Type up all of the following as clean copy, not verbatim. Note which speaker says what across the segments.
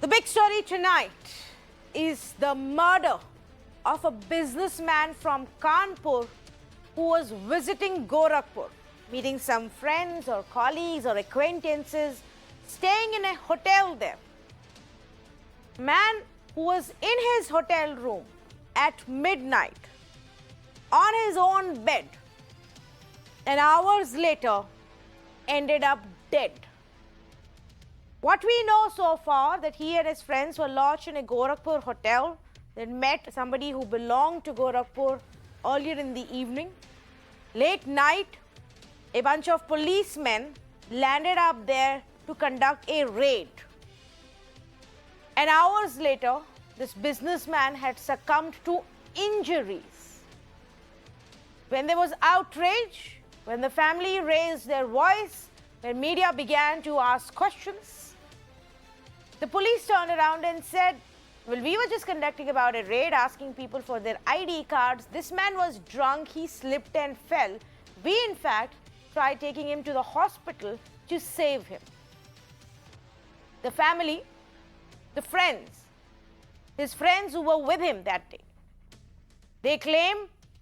Speaker 1: The big story tonight is the murder of a businessman from Kanpur who was visiting Gorakhpur, meeting some friends or colleagues or acquaintances, staying in a hotel there. Man who was in his hotel room at midnight on his own bed and hours later ended up dead. What we know so far that he and his friends were lodged in a Gorakhpur hotel. They met somebody who belonged to Gorakhpur earlier in the evening. Late night, a bunch of policemen landed up there to conduct a raid. And hours later, this businessman had succumbed to injuries. When there was outrage, when the family raised their voice, when media began to ask questions, the police turned around and said, well, we were just conducting about a raid, asking people for their ID cards. This man was drunk, he slipped and fell. We, in fact, tried taking him to the hospital to save him. The family, the friends, his friends who were with him that day, they claim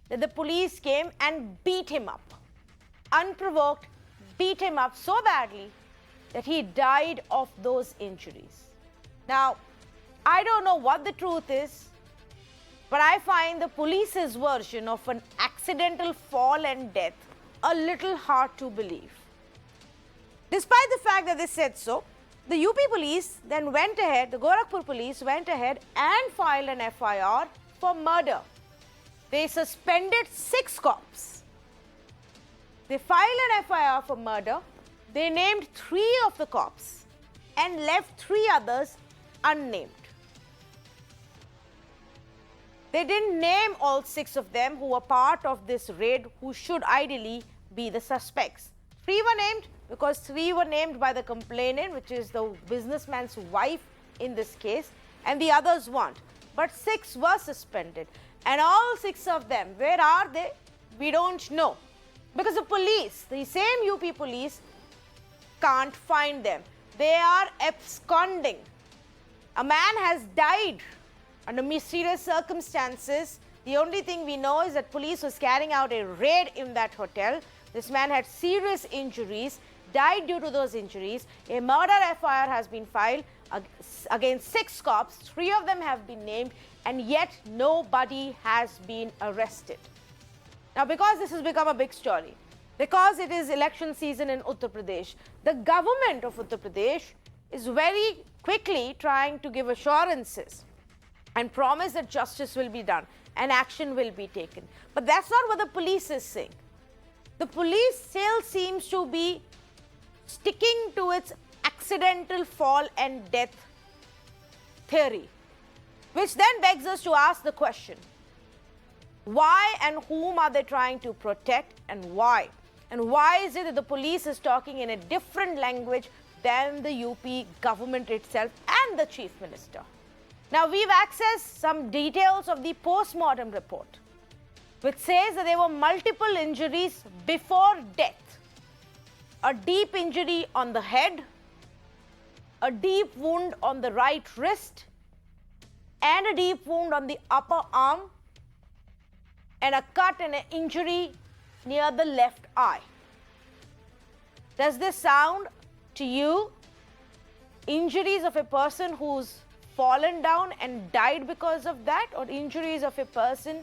Speaker 1: that the police came and beat him up, unprovoked, beat him up so badly that he died of those injuries. Now, I don't know what the truth is, but I find the police's version of an accidental fall and death a little hard to believe. Despite the fact that they said so, the UP police then went ahead, the Gorakhpur police went ahead and filed an FIR for murder. They suspended 6 cops. They filed an FIR for murder. They named 3 of the cops and left 3 others unnamed. They didn't name all 6 of them who were part of this raid, who should ideally be the suspects. 3 were named because 3 were named by the complainant, which is the businessman's wife in this case, and the others weren't. But 6 were suspended. And all 6 of them, where are they? We don't know. Because the police, the same UP police, can't find them. They are absconding. A man has died under mysterious circumstances. The only thing we know is that police was carrying out a raid in that hotel. This man had serious injuries, died due to those injuries. A murder FIR has been filed against 6 cops. 3 of them have been named, and yet nobody has been arrested. Now, because this has become a big story, because it is election season in Uttar Pradesh, the government of Uttar Pradesh is very quickly trying to give assurances and promise that justice will be done and action will be taken. But that's not what the police is saying. The police still seems to be sticking to its accidental fall and death theory, which then begs us to ask the question, why and whom are they trying to protect, and why? And why is it that the police is talking in a different language than the UP government itself and the chief minister? Now, we've accessed some details of the post-mortem report, which says that there were multiple injuries before death. A deep injury on the head, a deep wound on the right wrist, and a deep wound on the upper arm, and a cut and an injury near the left eye. Does this sound to you injuries of a person who's fallen down and died because of that, or injuries of a person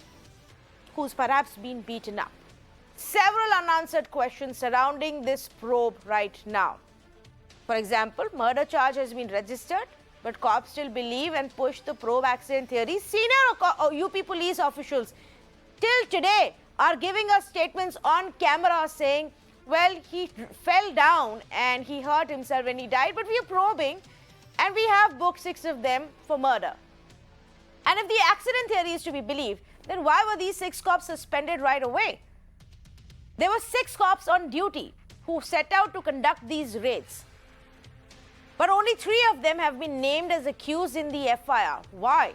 Speaker 1: who's perhaps been beaten up? Several unanswered questions surrounding this probe right now. For example, murder charge has been registered, but cops still believe and push the probe accident theory. Senior UP police officials till today are giving us statements on camera saying, well, he fell down and he hurt himself when he died, but we are probing and we have booked 6 of them for murder. And if the accident theory is to be believed, then why were these 6 cops suspended right away? There were 6 cops on duty who set out to conduct these raids, but only 3 of them have been named as accused in the FIR. Why?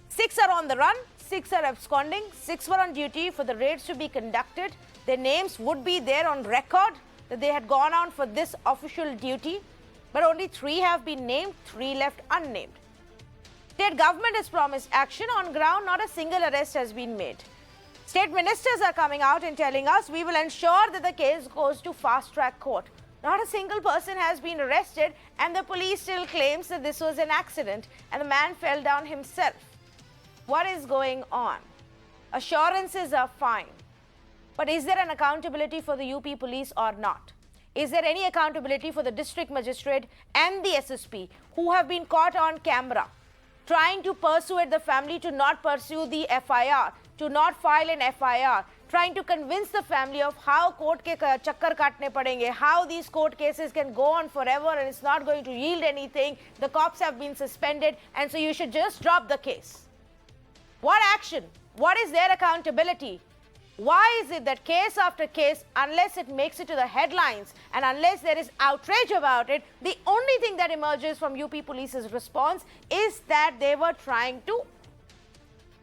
Speaker 1: 6 are on the run, 6 are absconding, 6 were on duty for the raids to be conducted. Their names would be there on record that they had gone on for this official duty. but only 3 have been named, 3 left unnamed. State government has promised action on ground, not a single arrest has been made. State ministers are coming out and telling us we will ensure that the case goes to fast track court. Not a single person has been arrested, and the police still claims that this was an accident and the man fell down himself. What is going on? Assurances are fine, but is there an accountability for the UP police or not? Is there any accountability for the district magistrate and the SSP who have been caught on camera trying to persuade the family to not pursue the FIR, to not file an FIR, trying to convince the family of how court ke chakkar kaatne padenge, how these court cases can go on forever and it's not going to yield anything. The cops have been suspended, and so you should just drop the case. What action? What is their accountability? Why is it that case after case, unless it makes it to the headlines and unless there is outrage about it, the only thing that emerges from UP Police's response is that they were trying to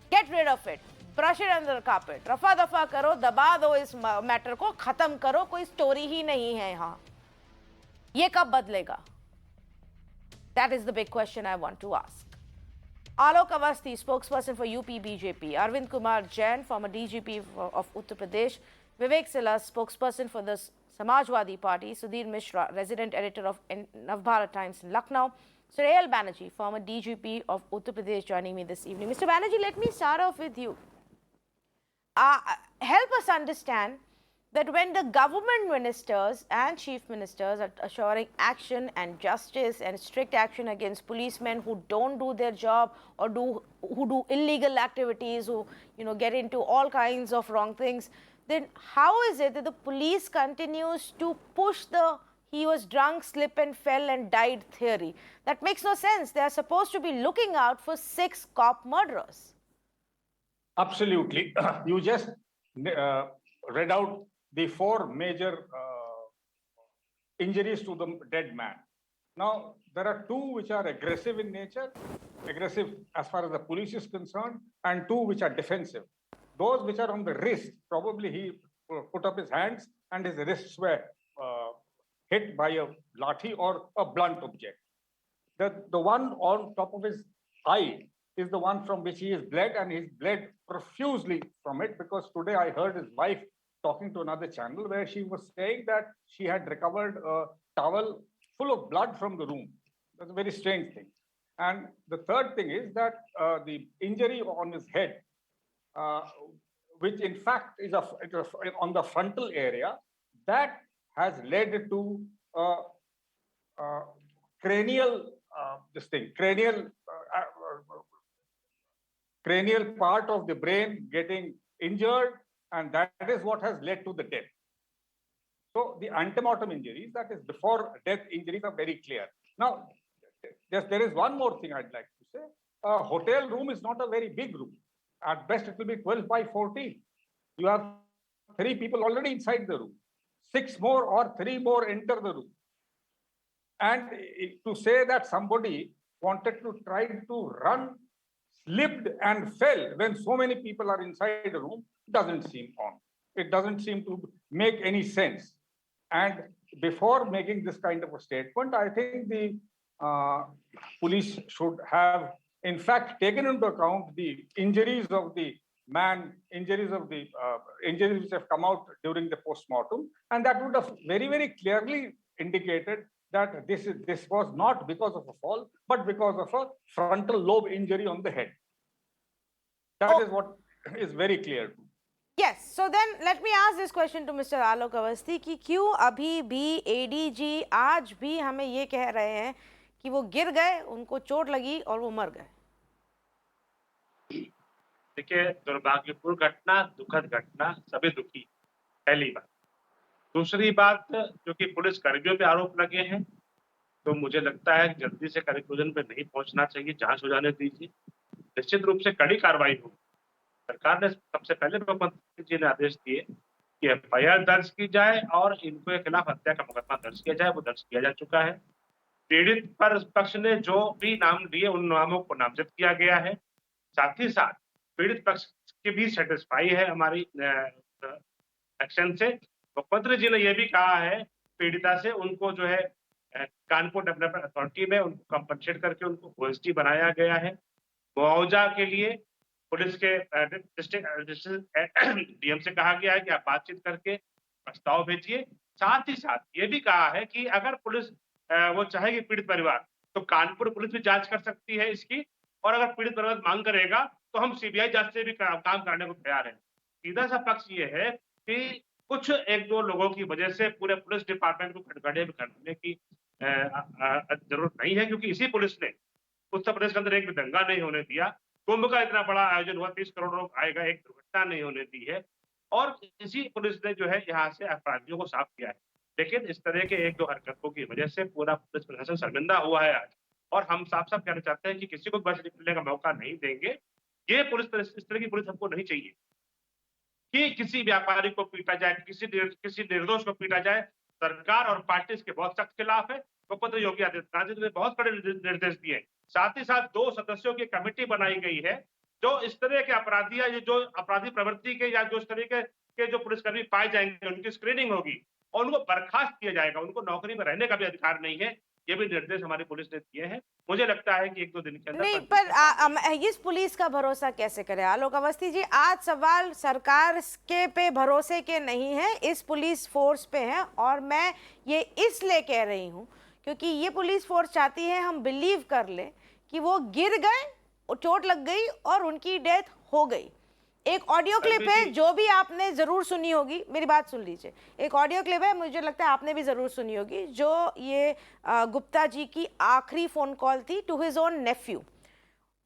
Speaker 1: get rid of it, brush it under the carpet, रफा दफा करो, दबा दो इस matter को, खत्म करो, कोई story ही नहीं है यहाँ. ये कब बदलेगा? That is the big question I want to ask. Alok Awasthi, spokesperson for UP BJP, Arvind Kumar Jain, former DGP of Uttar Pradesh, Vivek Silas, spokesperson for the Samajwadi Party, Sudhir Mishra, resident editor of Navbharat Times in Lucknow, Surayal Banerjee, former DGP of Uttar Pradesh, joining me this evening. Mr. Banerjee, let me start off with you. Help us understand that when the government ministers and chief ministers are assuring action and justice and strict action against policemen who don't do their job or who do illegal activities, who get into all kinds of wrong things, then how is it that the police continues to push the he was drunk, slip and fell and died theory? That makes no sense. They are supposed to be looking out for 6 cop murderers.
Speaker 2: Absolutely. You just read out the 4 major injuries to the dead man. Now, there are 2 which are aggressive in nature, aggressive as far as the police is concerned, and 2 which are defensive. Those which are on the wrist, probably he put up his hands and his wrists were hit by a lathi or a blunt object. The one on top of his eye is the one from which he is bled, and he's bled profusely from it, because today I heard his wife talking to another channel where she was saying that she had recovered a towel full of blood from the room. That's a very strange thing. And the third thing is that the injury on his head, which in fact is on the frontal area, that has led to cranial part of the brain getting injured, and that is what has led to the death. So the antemortem injuries, that is before death injuries, are very clear. Now, there is one more thing I'd like to say. A hotel room is not a very big room. At best, it will be 12 by 14. You have 3 people already inside the room. 6 more or 3 more enter the room. And to say that somebody wanted to try to run, slipped and fell when so many people are inside the room doesn't seem on. It doesn't seem to make any sense. And before making this kind of a statement, I think the police should have, in fact, taken into account the injuries of the man, injuries which have come out during the post-mortem, and that would have very, very clearly indicated that this was not because of a fall, but because of a frontal lobe injury on the head. That is what is very clear.
Speaker 1: Yes, so then let me ask this question to Mr. Alok Awasthi कि क्यों अभी भी ADG आज भी हमें ये कह रहे हैं कि वो गिर गए, उनको चोट लगी और वो मर गए?
Speaker 3: देखिए, दुर्भाग्यपूर्ण घटना, दुखद घटना, सभी दुखी, पहली बात। दूसरी बात, क्योंकि पुलिस कर्मियों पे आरोप लगे हैं, तो मुझे लगता है जल्दी से कंक्लूजन पे नहीं पहुंचना चाहिए, जांच हो जाने दीजिए। निश्चित रूप से कड़ी कार्रवाई होगी। सरकार ने सबसे पहले मुख्यमंत्री जी ने आदेश दिए कि एफआईआर दर्ज की जाए और इनके खिलाफ हत्या का मुकदमा दर्ज किया जाए, वो दर्ज किया जा चुका है। पीड़ित पर पक्ष ने जो भी नाम दिए, उन नामों को नामजद किया गया है। साथ ही साथ पीड़ित पक्ष की भी सेटिस्फाई है हमारी एक्शन से। मुख्यमंत्री जी ने यह भी कहा है पीड़िता से, उनको जो है कानपुर डेवलपमेंट अथॉरिटी में उनको कंपनसेट करके उनको ओएसडी बनाया गया है। मुआवजा के लिए पुलिस के डिस्ट्रिक्ट डीएम से कहा गया है कि आप बातचीत करके प्रस्ताव भेजिए। साथ ही साथ ये भी कहा है कि अगर पुलिस वो चाहेगी पीड़ित परिवार, तो कानपुर पुलिस भी जांच कर सकती है इसकी, और अगर पीड़ित परिवार मांग करेगा तो हम सीबीआई जांच से भी काम करने को तैयार है। सीधा सा पक्ष ये है कि कुछ एक दो लोगों की वजह से पूरे पुलिस डिपार्टमेंट को खड़खड़े करने की जरूरत नहीं है, क्योंकि इसी पुलिस ने उत्तर प्रदेश के अंदर एक भी दंगा नहीं होने दिया। कुंभ का इतना बड़ा आयोजन हुआ, 30 करोड़ लोग आएगा, एक दुर्घटना नहीं होने दी है, और इसी पुलिस ने जो है यहाँ से अपराधियों को साफ किया है। लेकिन इस तरह के एक दो हरकतों की वजह से पूरा पुलिस प्रशासन शर्मिंदा हुआ है आज, और हम साफ-साफ कहना चाहते हैं कि किसी को बच निकलने का मौका नहीं देंगे। ये पुलिस, इस तरह की पुलिस हमको नहीं चाहिए कि किसी व्यापारी को पीटा जाए, किसी निर्दोष को पीटा जाए। सरकार और पार्टी इसके बहुत सख्त खिलाफ है। मुख्यमंत्री योगी आदित्यनाथ जी ने बहुत कड़े निर्देश दिए। साथ ही साथ 2 सदस्यों की कमेटी बनाई गई है, जो इस तरह के अपराधी या जो अपराधी प्रवृत्ति के या जो इस तरीके के जो पुलिसकर्मी पाए जाएंगे, उनकी स्क्रीनिंग होगी और उनको बर्खास्त किया जाएगा। उनको नौकरी में रहने का भी अधिकार नहीं है। ये भी निर्देश हमारी पुलिस ने दिए हैं। मुझे लगता है कि 1-2 दिन के अंदर
Speaker 1: नहीं, पर इस पुलिस का भरोसा कैसे करें आलोक अवस्थी जी? आज सवाल सरकार के पे भरोसे के नहीं है, इस पुलिस फोर्स पे है। और मैं ये इसलिए कह रही हूँ क्योंकि ये पुलिस फोर्स चाहती है हम बिलीव कर ले कि वो गिर गए, चोट लग गई और उनकी डेथ हो गई। एक ऑडियो क्लिप है जो भी आपने जरूर सुनी होगी, मेरी बात सुन लीजिए। एक ऑडियो क्लिप है, मुझे लगता है आपने भी जरूर सुनी होगी, जो ये गुप्ता जी की आखिरी फोन कॉल थी टू हिज ओन नेफ्यू।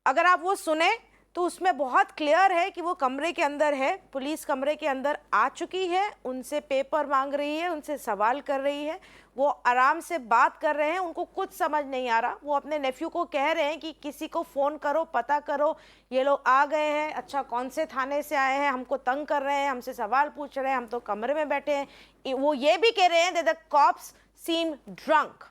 Speaker 1: अगर आप वो सुने तो उसमें बहुत क्लियर है कि वो कमरे के अंदर है, पुलिस कमरे के अंदर आ चुकी है, उनसे पेपर मांग रही है, उनसे सवाल कर रही है, वो आराम से बात कर रहे हैं, उनको कुछ समझ नहीं आ रहा। वो अपने नेफ्यू को कह रहे हैं कि किसी को फ़ोन करो, पता करो, ये लोग आ गए हैं, अच्छा कौन से थाने से आए हैं, हमको तंग कर रहे हैं, हमसे सवाल पूछ रहे हैं, हम तो कमरे में बैठे हैं। वो ये भी कह रहे हैं that the cops seem drunk.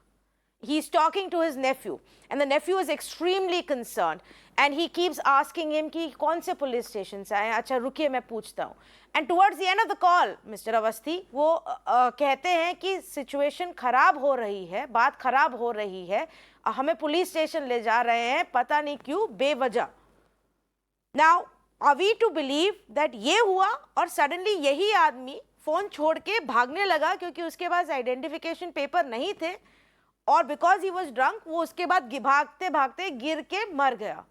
Speaker 1: He's talking to his nephew and the nephew is extremely concerned and he keeps asking him कि कौन से पुलिस स्टेशन से आए हैं, अच्छा रुकिए मैं पूछता हूँ। And towards the end of the call, Mr. Awasthi वो कहते हैं कि सिचुएशन खराब हो रही है, बात खराब हो रही है, हमें पुलिस स्टेशन ले जा रहे हैं, पता नहीं क्यों, बेवजह। Now, are we to believe that ये हुआ और सडनली यही आदमी फोन छोड़ के भागने लगा क्योंकि उसके पास आइडेंटिफिकेशन पेपर नहीं थे और बिकॉज ही वॉज ड्रंक वो उसके बाद भागते भागते गिर के मर गया?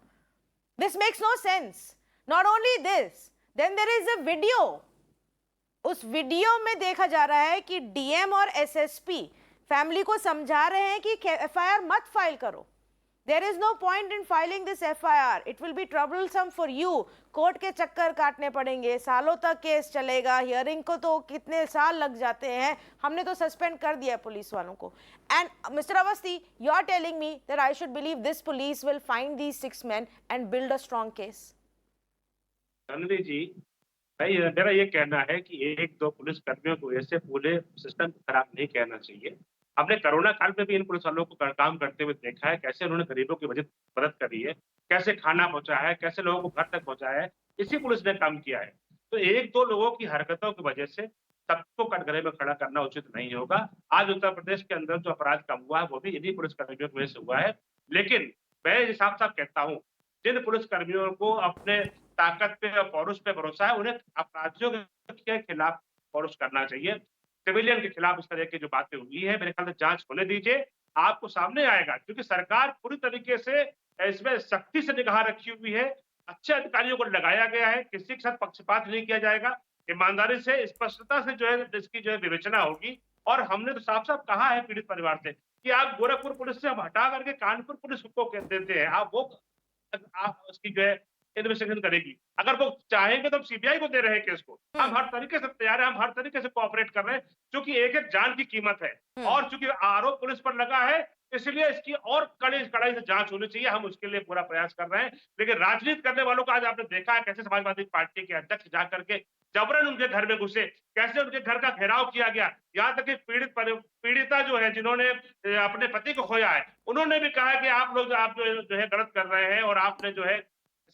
Speaker 1: This makes no sense. Not only this, then there is a video. उस वीडियो में देखा जा रहा है कि डीएम और एसएसपी फैमिली को समझा रहे हैं कि एफआईआर मत फाइल करो। There is no point in filing this FIR. It will be troublesome for you. Court के चक्कर काटने पड़ेंगे, सालों तक केस चलेगा, हियरिंग को तो कितने साल लग जाते हैं, हमने तो सस्पेंड कर दिया पुलिस वालों को। And Mr. Avasthi, you are telling me that I should believe this police will find these 6 men and build a strong case.
Speaker 3: Ranveer जी, मेरा ये कहना है कि 1-2 पुलिस कर्मियों को ऐसे पूरे सिस्टम को खराब नहीं कहना चाहिए। हमने कोरोना काल में भी इन पुलिस वालों को काम करते हुए देखा है, कैसे उन्होंने गरीबों की मदद करी है, कैसे खाना पहुंचाया है, कैसे लोगों को घर तक पहुंचाया है, इसी पुलिस ने काम किया है। तो 1-2 लोगों की हरकतों की वजह से सबको कटघरे में खड़ा करना उचित नहीं होगा। आज उत्तर प्रदेश के अंदर जो अपराध कम हुआ है वो भी इन्हीं पुलिस कर्मियों की वजह से हुआ है। लेकिन मैं साफ साफ कहता हूँ, जिन पुलिस कर्मियों को अपने ताकत पे और पौरुष पे भरोसा है, उन्हें अपराधियों के खिलाफ पौरुष करना चाहिए। सिविलियन के खिलाफ इस तरह की जो बातें हुई है, मेरे ख्याल से जांच होने दीजिए, आपको सामने आएगा। क्योंकि सरकार पूरी तरीके से इसमें सख्ती से निगाह रखी हुई है, अच्छे अधिकारियों को लगाया गया है, किसी के साथ पक्षपात नहीं किया जाएगा, ईमानदारी से स्पष्टता से जो है इसकी जो है विवेचना होगी। और हमने तो साफ साफ कहा है पीड़ित परिवार से कि आप गोरखपुर पुलिस से हम हटा करके कानपुर पुलिस को देते हैं, आप उसकी जो है इन्वेस्टिगेशन करेगी। अगर वो चाहेंगे तो हम सीबीआई को दे रहे हैं केस को। हम हर तरीके से तैयार हैं, हम हर तरीके से कोऑपरेट कर रहे हैं, क्योंकि एक एक जान की कीमत है और चूंकि आरोप पुलिस पर लगा है, इसलिए इसकी और कड़ाई से जांच होनी चाहिए। हम उसके लिए पूरा प्रयास कर रहे हैं। लेकिन राजनीति करने वालों को आज आपने देखा है कैसे समाजवादी पार्टी के अध्यक्ष जा करके जबरन उनके घर में घुसे, कैसे उनके घर का घेराव किया गया। यहाँ तक कि पीड़िता जो है, जिन्होंने अपने पति को खोया है, उन्होंने भी कहा कि आप लोग आप जो है गलत कर रहे हैं और आपने जो है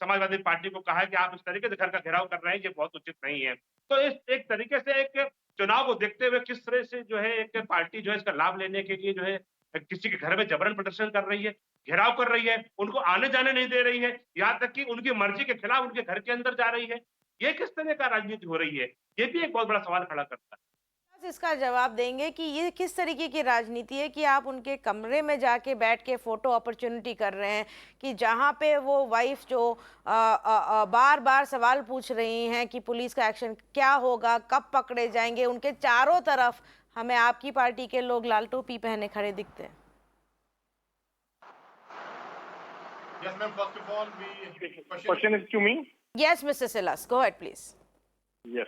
Speaker 3: समाजवादी पार्टी को कहा है कि आप इस तरीके से घर का घेराव कर रहे हैं, ये बहुत उचित नहीं है। तो इस एक तरीके से एक चुनाव को देखते हुए किस तरह से जो है एक पार्टी जो है इसका लाभ लेने के लिए जो है किसी के घर में जबरन प्रदर्शन कर रही है, घेराव कर रही है, उनको आने जाने नहीं दे रही है, यहाँ तक कि उनकी मर्जी के खिलाफ उनके घर के अंदर जा रही है। ये किस तरह का राजनीति हो रही है? ये भी एक बहुत बड़ा सवाल खड़ा करता है।
Speaker 1: इसका जवाब देंगे कि ये किस तरीके की राजनीति है कि आप उनके कमरे में जाके बैठ के फोटो अपॉर्चुनिटी कर रहे हैं, कि जहां पे वो वाइफ जो बार बार सवाल पूछ रही हैं कि पुलिस का एक्शन क्या होगा, कब पकड़े जाएंगे, उनके चारों तरफ हमें आपकी पार्टी के लोग लाल टोपी पहने खड़े दिखते हैं।
Speaker 4: Yes, ma'am. First of all, question is to me.
Speaker 1: Yes, Mr. Silas, go ahead, please.
Speaker 4: Yes.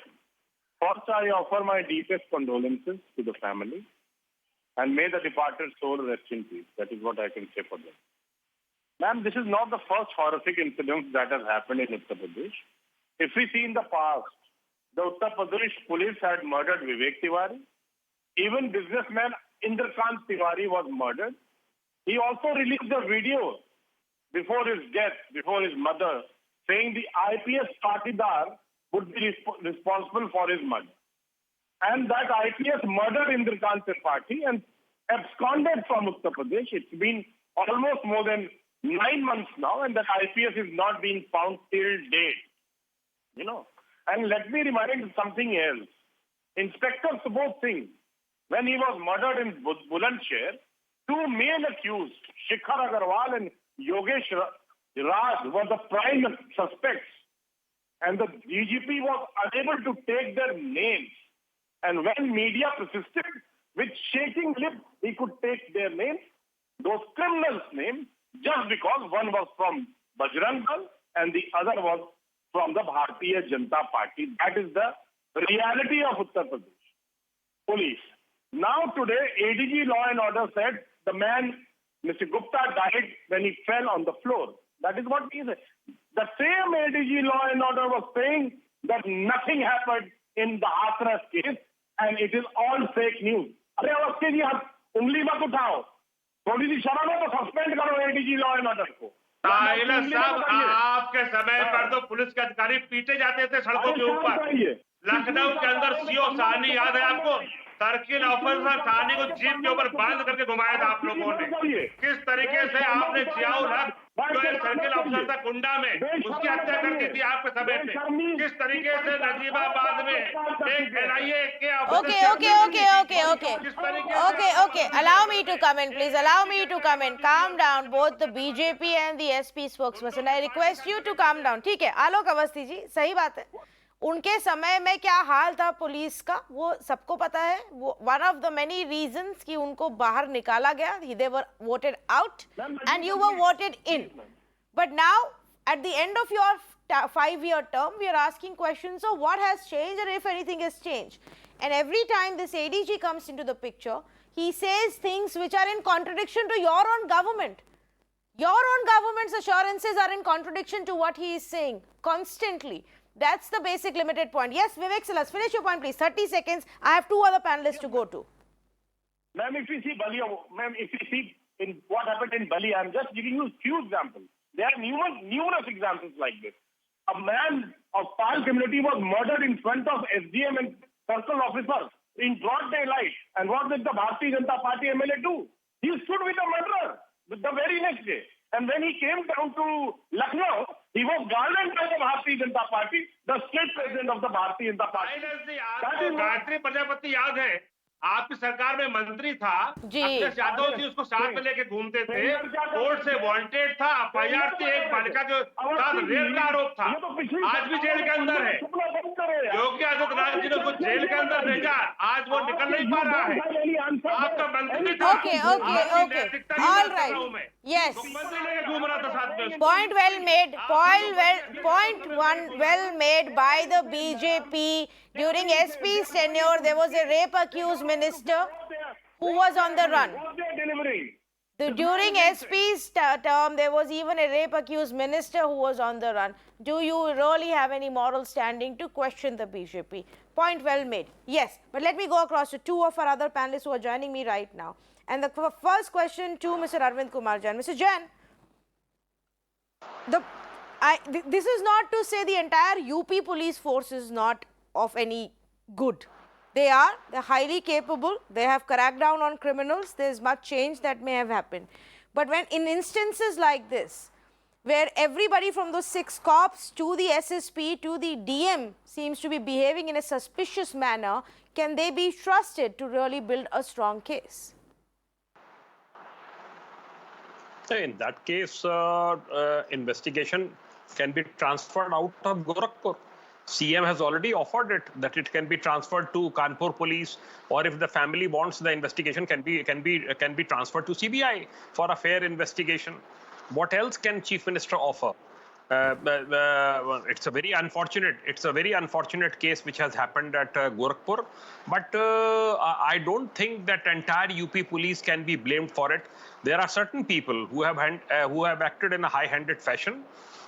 Speaker 4: First, I offer my deepest condolences to the family, and may the departed soul rest in peace. That is what I can say for them. Ma'am, this is not the first horrific incident that has happened in Uttar Pradesh. If we see in the past, the Uttar Pradesh police had murdered Vivek Tiwari. Even businessman Indrakant Tiwari was murdered. He also released a video before his death, before his mother, saying the IPS Patidar would be responsible for his murder. And that IPS murdered Indrakant Tripathi and absconded from Uttar Pradesh. It's been almost more than 9 months now, and that IPS is not being found till date. You know. And let me remind you something else. Inspector Subodh Singh, when he was murdered in Bulandshahr, two male accused, Shikhar Agarwal and Yogesh Raj, were the prime suspects. And the DGP was unable to take their names. And when media persisted, with shaking lips, he could take their names, those criminals' names, just because one was from Bajrang Dal and the other was from the Bharatiya Janata Party. That is the reality of Uttar Pradesh police. Now today, ADG Law and Order said the man, Mr. Gupta, died when he fell on the floor. That is what he said. The same ADG Law and Order was saying that nothing happened in the Hathras case and it is all fake news. अरे अवस्थी जी आप उंगली मत उठाओ, थोड़ी सी शर्म है तो suspend करो एडीजी लॉ एंड ऑर्डर को।
Speaker 3: ताइलर साहब, आपके समय पर तो पुलिस के अधिकारी पीटे जाते थे सड़कों के ऊपर। लखनऊ के अंदर सीओ साहनी याद है आपको? सर्किल ऑफिसर थाने को जीप के ऊपर बांध करके घुमाया था आप लोगों ने। किस तरीके से आपने जियाउल हक जो एक सर्किल ऑफिसर था कुंडा में, उसकी हत्या कर दी थी आपके समय पे। किस तरीके से नजीबाबाद में एक एनआईए के
Speaker 1: Okay. Allow me to come in, please. Allow me to come in. Calm down, both the BJP and the SP spokesperson. I request you to calm down. ठीक है, आलोक अवस्थी जी, सही बात है। उनके समय में क्या हाल था पुलिस का वो सबको पता है। वो one of the many reasons कि उनको बाहर निकाला गया, they were voted out and you were voted in. But now at the end of your 5-year term, we are asking questions of what has changed and if anything has changed. And every time this ADG comes into the picture, he says things which are in contradiction to your own government. Your own government's assurances are in contradiction to what he is saying constantly. That's the basic limited point. Yes, Vivek Silas, finish your point, please. 30 seconds. I have 2 other panelists to go to.
Speaker 4: Ma'am, if you see Bali, ma'am, if you see in what happened in Bali, I'm just giving you a few examples. There are numerous examples like this. A man of Pal community was murdered in front of SDM and circle officers in broad daylight. And what did the Bharatiya Janata Party MLA do? He stood with the murderer the very next day. And when he came down to Lucknow, he was garlanded by the Bharatiya Janata Party, the state president of the Bharatiya Janata Party.
Speaker 3: आपको गायत्री प्रजापति याद है? आपकी सरकार में मंत्री था, अखिलेश यादव जी उसको साथ में लेके घूमते थे, कोर्ट से वांटेड था, एफआईआर थी, एक बालिका के साथ रेप का आरोप था, आज भी जेल के अंदर है। योगी आदित्यनाथ जी ने उसको जेल के अंदर भेजा, आज वो निकल नहीं पा रहा है। आपका मंत्री था।
Speaker 1: Okay. All right. Yes.
Speaker 3: मंत्री लेके घूम रहा था साथ में।
Speaker 1: Point well made. Point well made by the BJP. During SP's tenure, there was a rape accused minister who was on the run. During SP's term, there was even a rape accused minister who was on the run. Do you really have any moral standing to question the BJP? Point well made. Yes, but let me go across to 2 of our other panelists who are joining me right now. And the first question to Mr. Arvind Kumar Jain. Mr. Jain, this is not to say the entire UP police force is not of any good. They're highly capable. They have cracked down on criminals. There's much change that may have happened. But when in instances like this, where everybody from those 6 cops to the SSP to the DM seems to be behaving in a suspicious manner, can they be trusted to really build a strong case?
Speaker 5: In that case, investigation can be transferred out of Gorakhpur. CM has already offered it that it can be transferred to Kanpur police, or if the family wants, the investigation can be transferred to CBI for a fair investigation. What else can Chief Minister offer? It's a very unfortunate case which has happened at Gorakhpur, but I don't think that entire UP police can be blamed for it. There are certain people who have acted in a high-handed fashion,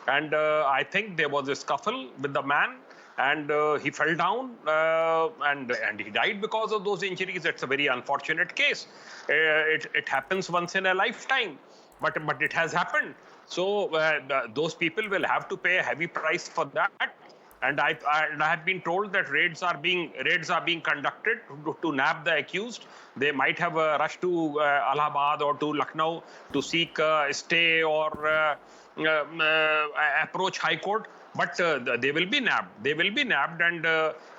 Speaker 5: and I think there was a scuffle with the man, and he fell down and he died because of those injuries. It's a very unfortunate case. It happens once in a lifetime, but it has happened. So those people will have to pay a heavy price for that. And I have been told that raids are being conducted to nab the accused. They might have rushed to Allahabad or to Lucknow to seek stay or approach High Court. But they will be nabbed. They will be nabbed. And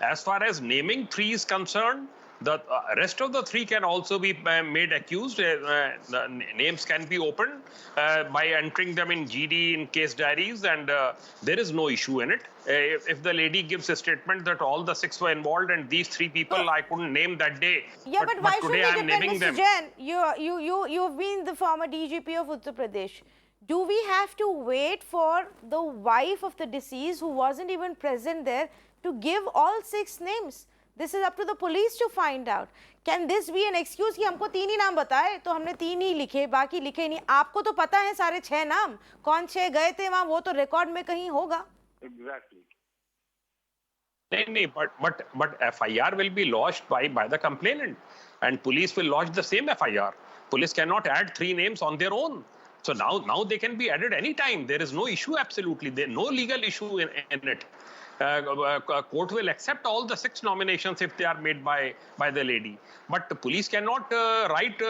Speaker 5: as far as naming 3 is concerned, the rest of the 3 can also be made accused. The names can be opened by entering them in GD in case diaries, and there is no issue in it. If the lady gives a statement that all the 6 were involved and these 3 people I couldn't name that day,
Speaker 1: yeah, but why
Speaker 5: today
Speaker 1: should
Speaker 5: I'm
Speaker 1: we depend,
Speaker 5: naming
Speaker 1: Mr.
Speaker 5: them.
Speaker 1: Jain? You've been the former DGP of Uttar Pradesh. Do we have to wait for the wife of the deceased, who wasn't even present there, to give all 6 names? This is up to the police to find out. Can this be an excuse कि हमको 3 ही नाम बताए तो हमने 3 ही लिखे, बाकी लिखे नहीं? आपको तो पता है सारे 6 नाम, कौन 6 गए थे वहाँ, वो तो रिकॉर्ड में कहीं होगा.
Speaker 4: Exactly.
Speaker 5: No, but FIR will be lodged by the complainant, and police will lodge the same FIR. Police cannot add 3 names on their own. So now they can be added anytime. There is no issue, absolutely. There no legal issue in it. Court will accept all the 6 nominations if they are made by the lady. But the police cannot write,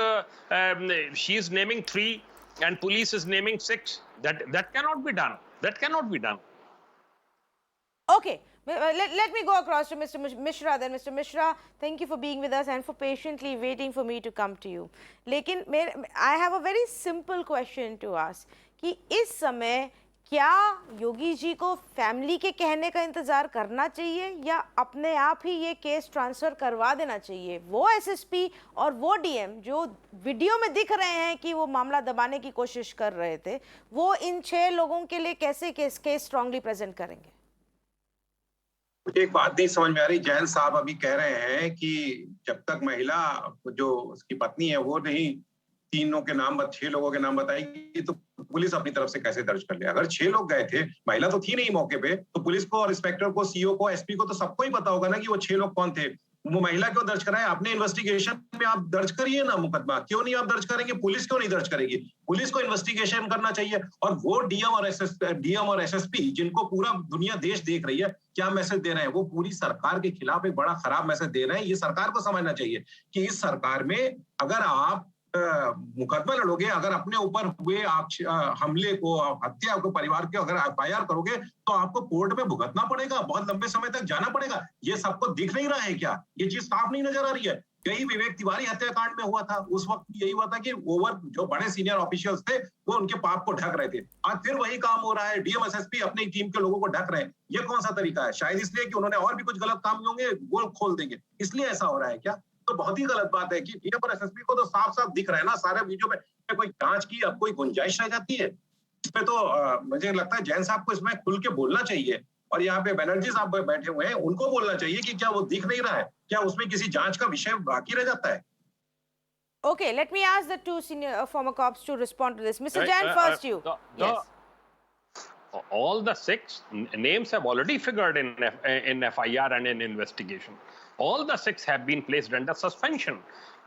Speaker 5: she is naming 3 and police is naming 6. That cannot be done. That cannot be done.
Speaker 1: Okay, let me go across to Mr. Mishra then. Mr. Mishra, thank you for being with us and for patiently waiting for me to come to you. लेकिन I have a very simple question to ask कि इस समय क्या योगी जी को family के कहने का इंतजार करना चाहिए या अपने आप ही ये केस ट्रांसफर करवा देना चाहिए? वो एसएसपी और वो डीएम जो वीडियो में दिख रहे हैं कि वो मामला दबाने की कोशिश कर रहे थे, वो इन 6 लोगों के लिए कैसे केस स्ट्रांगली प्रेजेंट करेंगे?
Speaker 6: मुझे एक बात नहीं समझ में आ रही. जैन साहब अभी कह रहे हैं कि जब तक महिला जो उसकी पत्नी है वो नहीं 6 लोगों के नाम बताएगी तो पुलिस अपनी तरफ से कैसे दर्ज कर ले? अगर 6 लोग गए थे, महिला तो थी नहीं मौके पे, तो पुलिस को और इंस्पेक्टर को, सीओ को, एसपी को तो सबको ही पता होगा ना कि वो 6 लोग कौन थे. वो महिला क्यों दर्ज कराए? अपने इन्वेस्टिगेशन में आप दर्ज करिए ना मुकदमा. क्यों नहीं आप दर्ज करेंगे? पुलिस क्यों नहीं दर्ज करेगी? पुलिस को इन्वेस्टिगेशन करना चाहिए. और वो डीएम और एसएसपी जिनको पूरा दुनिया देश देख रही है, क्या मैसेज दे रहे हैं? वो पूरी सरकार के खिलाफ एक बड़ा खराब मैसेज दे रहे हैं. ये सरकार को समझना चाहिए कि इस सरकार में अगर आप मुकदमा लड़ोगे, अगर अपने ऊपर हुए हमले को, हत्या को, परिवार के अगर एफआईआर करोगे तो आपको कोर्ट में भुगतना पड़ेगा, बहुत लंबे समय तक जाना पड़ेगा. ये सबको दिख नहीं रहा है क्या? ये चीज साफ नहीं नजर आ रही है. यही विवेक तिवारी हत्याकांड में हुआ था. उस वक्त यही हुआ था कि जो बड़े सीनियर ऑफिशियल्स थे वो उनके पाप को ढक रहे थे. आज फिर वही काम हो रहा है. डीएम एसएसपी अपनी टीम के लोगों को ढक रहे हैं. ये कौन सा तरीका है? शायद इसलिए कि उन्होंने और भी कुछ गलत काम होंगे, वो खोल देंगे, इसलिए ऐसा हो रहा है क्या? तो बहुत ही गलत बात है कि डीएम और एसएसपी को तो साफ साफ दिख रहा है ना सारे वीडियो में. कोई जांच की अब कोई गुंजाइश रह जाती है इसमें? तो मुझे लगता है जैन साहब को इसमें खुल के बोलना चाहिए. और यहाँ पे बनर्जी साहब बैठे हुए हैं, उनको बोलना चाहिए कि क्या वो दिख नहीं रहा है? क्या उसमें किसी जांच का विषय बाकी रह जाता है?
Speaker 1: Okay, let me ask the 2 senior former cops to respond to this. Mr. Jain, first you. Yes.
Speaker 5: All the 6 names have already figured in FIR and in investigation. All the 6 have been placed under suspension.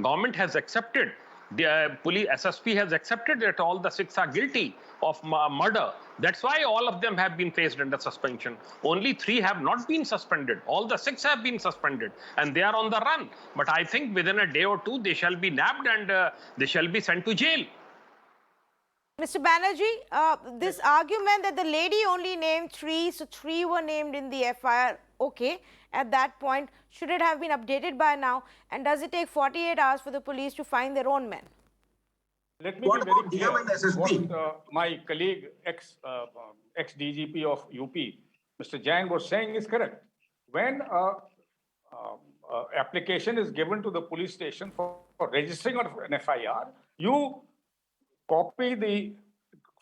Speaker 5: Government has accepted The police SSP has accepted that all the 6 are guilty of murder. That's why all of them have been placed under suspension. Only 3 have not been suspended. All the 6 have been suspended and they are on the run. But I think within a day or two, they shall be nabbed and they shall be sent to jail.
Speaker 1: Mr. Banerjee, this argument that the lady only named 3, so 3 were named in the FIR, okay, at that point, should it have been updated by now? And does it take 48 hours for the police to find their own men?
Speaker 2: Let me
Speaker 6: What
Speaker 2: be very
Speaker 6: about
Speaker 2: clear.
Speaker 6: DM and SSP?
Speaker 2: What my colleague, ex-DGP of UP, Mr. Jain was saying is correct. When application is given to the police station for registering of an FIR, you copy the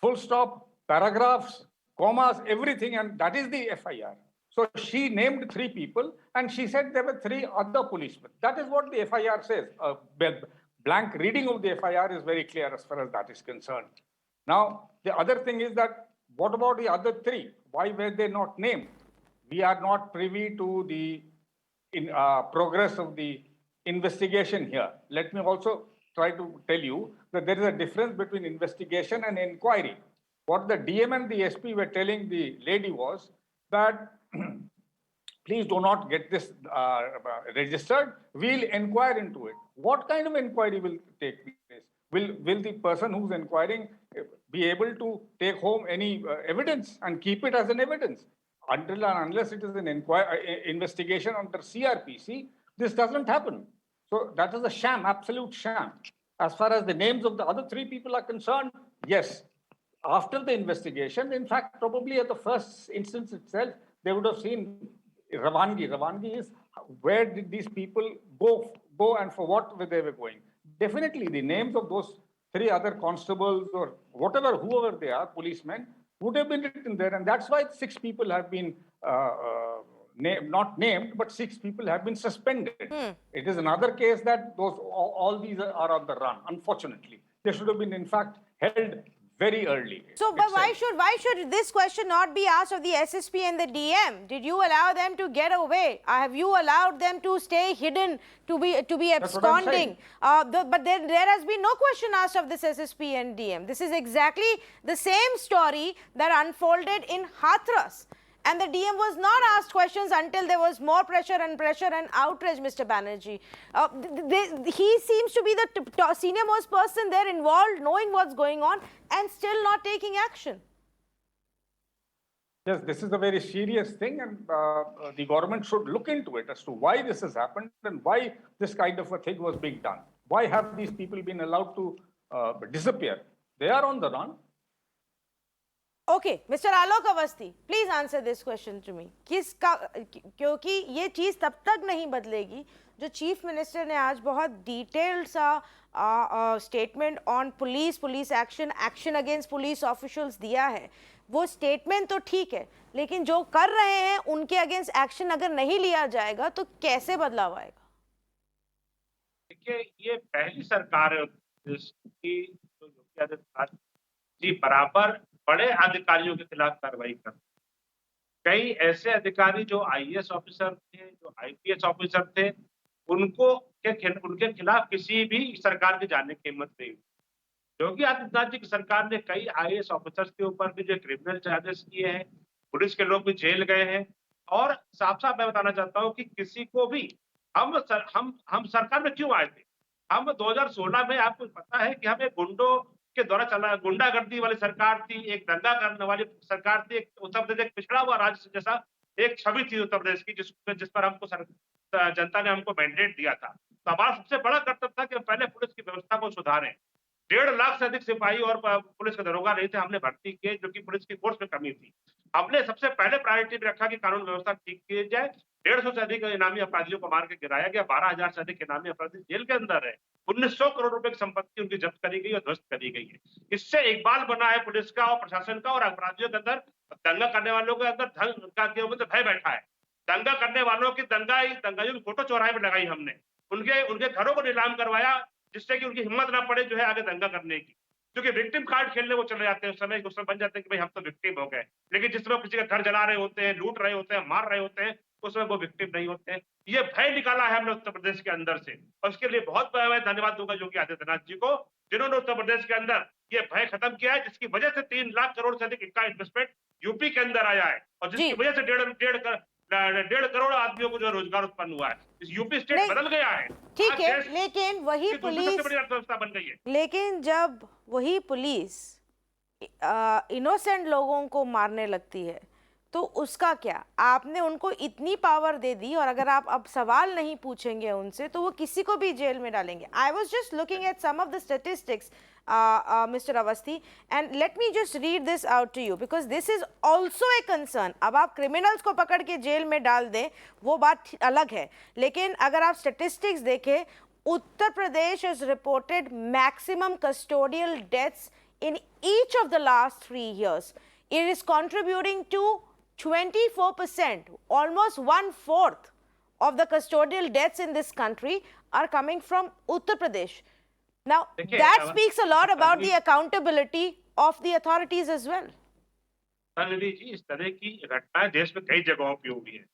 Speaker 2: full stop, paragraphs, commas, everything, and that is the FIR. So she named 3 people and she said there were 3 other policemen. That is what the FIR says. Blank reading of the FIR is very clear as far as that is concerned. Now, the other thing is that what about the other 3? Why were they not named? We are not privy to the progress of the investigation here. Let me also try to tell you that there is a difference between investigation and inquiry. What the DM and the SP were telling the lady was that please do not get this registered. We'll inquire into it. What kind of inquiry will take place? Will the person who's inquiring be able to take home any evidence and keep it as an evidence? Until and unless it is an investigation under CRPC, this doesn't happen. So that is a sham, absolute sham. As far as the names of the other 3 people are concerned, yes. After the investigation, in fact, probably at the first instance itself, they would have seen Ravangi. Ravangi is where did these people go and for what they were going. Definitely the names of those 3 other constables or whatever, whoever they are, policemen, would have been written there. And that's why 6 people have been not named, but 6 people have been suspended. It is another case that all these are on the run, unfortunately. They should have been, in fact, held very early.
Speaker 1: So, but why should this question not be asked of the SSP and the DM? Did you allow them to get away? Have you allowed them to stay hidden, to be absconding? But there has been no question asked of this SSP and DM. This is exactly the same story that unfolded in Hathras. And the DM was not asked questions until there was more pressure and outrage, Mr. Banerjee. He seems to be the senior most person there involved, knowing what's going on and still not taking action.
Speaker 2: Yes, this is a very serious thing and the government should look into it as to why this has happened and why this kind of a thing was being done. Why have these people been allowed to disappear? They are on the run.
Speaker 1: Okay, Mr. Alok Awasthi, please answer this question to me. क्योंकि ये चीज़ तब तक नहीं बदलेगी जो chief minister ने आज बहुत डिटेल्ड सा statement on police action against police officials दिया है. वो स्टेटमेंट तो ठीक है, लेकिन जो कर रहे हैं उनके अगेंस्ट एक्शन अगर नहीं लिया जाएगा तो कैसे बदलाव आएगा?
Speaker 3: देखिए, ये पहली सरकार है जिसकी योगी आदित्यनाथ जी बराबर बड़े अधिकारियों के खिलाफ कार्रवाई कर. कई ऐसे अधिकारी जो आईएएस ऑफिसर थे, जो आईपीएस ऑफिसर थे, उनके खिलाफ किसी भी सरकार के जाने की हिम्मत नहीं. योगी आदित्यनाथ जी की सरकार ने कई आईएएस ऑफिसर्स के ऊपर भी जो क्रिमिनल चार्जेस किए हैं, पुलिस के लोग भी जेल गए हैं. और साफ साफ मैं बताना चाहता हूं कि किसी को भी हम सरकार में क्यों आए थे. हम 2016 में, आपको पता है कि हम एक गुंडों के द्वारा गुंडागर्दी वाली सरकार थी, एक दंगा करने वाली सरकार थी, एक उत्तर प्रदेश एक पिछड़ा हुआ राज्य जैसा एक छवि थी उत्तर प्रदेश की, जिस पर हमको जनता ने हमको मैंडेट दिया था. तो हमारा सबसे बड़ा कर्तव्य था कि पहले पुलिस की व्यवस्था को सुधारें. 1.5 लाख से अधिक सिपाही और पुलिस के दरोगा नहीं थे, हमने भर्ती किए, जो कि पुलिस की फोर्स में कमी थी. हमने सबसे पहले प्रायोरिटी में रखा कि कानून व्यवस्था ठीक की जाए. 150 से अधिक इनामी अपराधियों को मार के गिराया गया. 12,000 से अधिक इनामी अपराधी जेल के अंदर है. 1900 करोड़ रुपए की संपत्ति उनकी जब्त करी गई और ध्वस्त करी गई है. इससे इकबाल बना है पुलिस का और प्रशासन का, और अपराधियों के अंदर, दंगा करने वालों के अंदर भय बैठा है. दंगा करने वालों की दंगाइयों की फोटो चौराहे में लगाई हमने, उनके घरों को नीलाम करवाया, जिससे कि उनकी हिम्मत ना पड़े जो है आगे दंगा करने की. क्योंकि विक्टिम कार्ड खेलने वो चले जाते हैं, उस समय बन जाते हैं कि भाई हम तो विक्टिम हो गए. लेकिन जिस समय किसी का घर जला रहे होते हैं, लूट रहे होते हैं, मार रहे होते हैं, उसमें वो विक्टिम नहीं होते हैं। ये भय निकाला है हमने उत्तर प्रदेश के अंदर से, और उसके लिए बहुत मैं धन्यवाद दूंगा योगी आदित्यनाथ जी को, जिन्होंने उत्तर प्रदेश के अंदर ये भय खत्म किया है, जिसकी वजह से 3 लाख करोड़ से अधिक का इन्वेस्टमेंट यूपी के अंदर आया है, और जिसकी
Speaker 1: जी।
Speaker 3: वजह से डेढ़ करोड़ आदमियों को जो रोजगार उत्पन्न हुआ है। इस यूपी स्टेट
Speaker 1: नहीं,
Speaker 3: बदल गया है।
Speaker 1: ठीक
Speaker 3: आज
Speaker 1: है,
Speaker 3: देश
Speaker 1: लेकिन वही
Speaker 3: की दूसरी
Speaker 1: पुलिस,
Speaker 3: सबसे बड़ी अर्थव्यवस्था बन गई है।
Speaker 1: लेकिन जब वही पुलिस इनोसेंट लोगों को मारने लगती है तो उसका क्या? आपने उनको इतनी पावर दे दी, और अगर आप अब सवाल नहीं पूछेंगे उनसे तो वो किसी को भी जेल में डालेंगे। I was just looking at some of the statistics, Mr. Awasthi, and let me just read this out to you because this is also a concern. अब आप क्रिमिनल्स को पकड़ के जेल में डाल दें वो बात अलग है, लेकिन अगर आप स्टेटिस्टिक्स देखें, Uttar Pradesh has reported maximum custodial deaths in each of the last 3 years. It is contributing to 24%, almost 1/4 of the custodial deaths in this country are coming from Uttar Pradesh. Now, that speaks a lot about the accountability of the authorities as well.
Speaker 3: जी, इस तरह की घटनाएं देश में कई जगहों पे हुई है।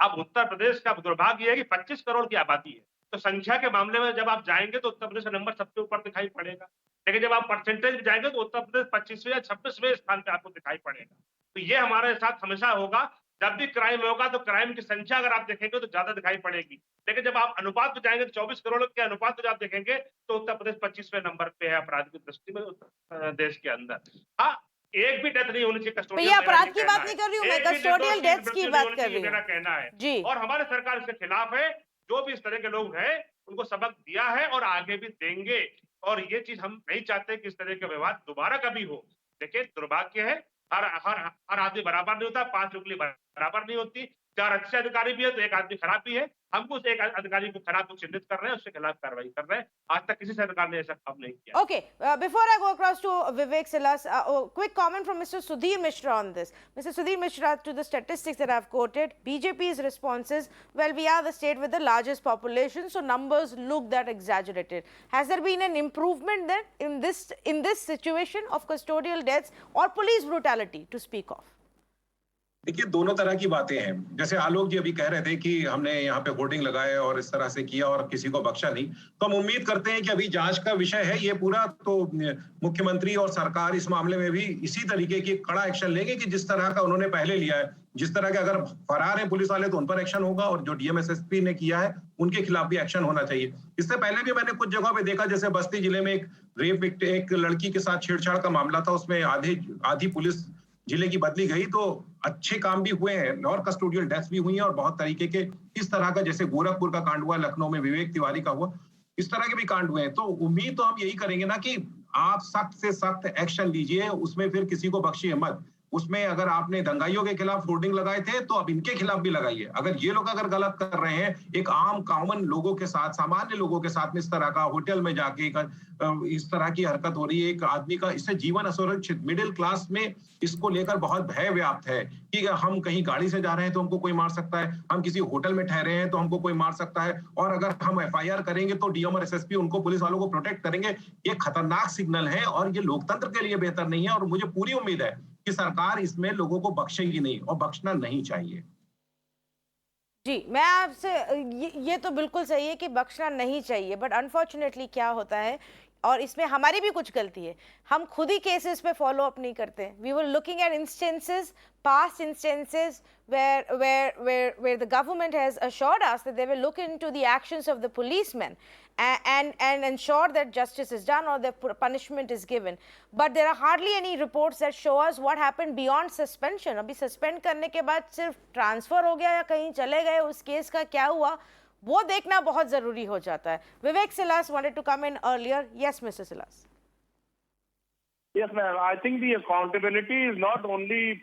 Speaker 3: अब उत्तर प्रदेश का दुर्भाग्य है कि 25 करोड़ की आबादी है, तो संख्या के मामले में जब आप जाएंगे तो उत्तर प्रदेश का नंबर सबसे ऊपर दिखाई पड़ेगा, लेकिन जब आप परसेंटेज में जाएंगे तो उत्तर प्रदेश 25वें या 26वें स्थान पे आपको दिखाई पड़ेगा। तो ये हमारे साथ हमेशा होगा, जब भी क्राइम होगा तो क्राइम की संख्या अगर आप देखेंगे तो ज्यादा दिखाई पड़ेगी, लेकिन जब आप अनुपात पे जाएंगे तो 24 करोड़ के अनुपात पे आप देखेंगे तो उत्तर प्रदेश 25वें नंबर पे है अपराध की दृष्टि में उत्तर प्रदेश के अंदर। हाँ, एक भी डेथ नहीं होनी चाहिए कस्टोडियल।
Speaker 1: ये अपराध की बात नहीं कर रही हूँ मैं, कस्टोडियल डेथ्स की बात कर रही हूँ।
Speaker 3: मेरा कहना है
Speaker 1: जी,
Speaker 3: और हमारे सरकार इसके खिलाफ है। जो भी इस तरह के लोग हैं उनको सबक दिया है और आगे भी देंगे, और ये चीज हम नहीं चाहते कि इस तरह के विवाद दोबारा कभी हो। देखिए, दुर्भाग्य है, हर आदमी बराबर नहीं होता, 5 उंगली बराबर नहीं होती। 4 अच्छे अधिकारी भी है तो एक आदमी खराब भी है। हम उस एक अधिकारी को खराब को चिन्हित कर रहे हैं, उसके खिलाफ कार्रवाई कर रहे हैं। आज तक किसी सरकार ने ऐसा काम नहीं किया।
Speaker 1: Okay, before I go across to Vivek Silas, quick comment from Mr. Sudhir Mishra on this. Mr. Sudhir Mishra, to the statistics that I've quoted, BJP's response is, well, we are the state with the largest population, so numbers look that exaggerated. Has there been an improvement then in this situation of custodial deaths or police brutality to speak of?
Speaker 6: देखिए, दोनों तरह की बातें हैं। जैसे आलोक जी अभी कह रहे थे कि हमने यहाँ पे होर्डिंग लगाए और इस तरह से किया और किसी को बख्शा नहीं, तो हम उम्मीद करते हैं कि अभी जांच का विषय है ये पूरा, तो मुख्यमंत्री और सरकार इस मामले में भी इसी तरीके की कड़ा एक्शन लेंगे कि जिस तरह का उन्होंने पहले लिया है। जिस तरह के अगर फरार है पुलिस वाले तो उन पर एक्शन होगा, और जो डीएम-एसएसपी ने किया है उनके खिलाफ भी एक्शन होना चाहिए। इससे पहले भी मैंने कुछ जगहों पे देखा, जैसे बस्ती जिले में एक लड़की के साथ छेड़छाड़ का मामला था, उसमें आधी पुलिस जिले की बदली गई, तो अच्छे काम भी हुए हैं और कस्टोडियल डेथ्स भी हुई हैं, और बहुत तरीके के इस तरह का, जैसे गोरखपुर का कांड हुआ, लखनऊ में विवेक तिवारी का हुआ, इस तरह के भी कांड हुए हैं। तो उम्मीद तो हम यही करेंगे ना कि आप सख्त से सख्त एक्शन लीजिए, उसमें फिर किसी को बख्शिए मत। उसमें अगर आपने दंगाइयों के खिलाफ होर्डिंग लगाए थे तो अब इनके खिलाफ भी लगाइए। अगर ये लोग अगर गलत कर रहे हैं, एक आम कॉमन लोगों के साथ, सामान्य लोगों के साथ में इस तरह का होटल में जाके इस तरह की हरकत हो रही है एक आदमी का, इससे जीवन असुरक्षित, मिडिल क्लास में इसको लेकर बहुत भय व्याप्त है कि हम कहीं गाड़ी से जा रहे हैं तो हमको कोई मार सकता है, हम किसी होटल में ठहरे हैं तो हमको कोई मार सकता है, और अगर हम एफआईआर करेंगे तो डीएम और एसएसपी उनको, पुलिस वालों को प्रोटेक्ट करेंगे। ये खतरनाक सिग्नल है और ये लोकतंत्र के लिए बेहतर नहीं है, और मुझे पूरी उम्मीद है कि सरकार इसमें लोगों को बख्शेगी नहीं, और बख्शना नहीं चाहिए।
Speaker 1: जी, मैं आपसे ये तो बिल्कुल सही है कि बख्शना नहीं चाहिए, बट अनफॉर्चुनेटली क्या होता है, और इसमें हमारी भी कुछ गलती है, हम खुद ही केसेस पे फॉलो अप नहीं करते। We were looking at instances, past instances where the government has assured us that they will look into the actions of the policemen and ensure that justice is done or the punishment is given. But there are hardly any reports that show us what happened beyond suspension. अभी suspend करने के बाद सिर्फ transfer हो गया या कहीं चले गए, उस केस का क्या हुआ, वो देखना बहुत जरूरी हो जाता है। Vivek Silas wanted to come in earlier. Yes, Mr. Silas.
Speaker 4: Yes, ma'am. I think the accountability is not only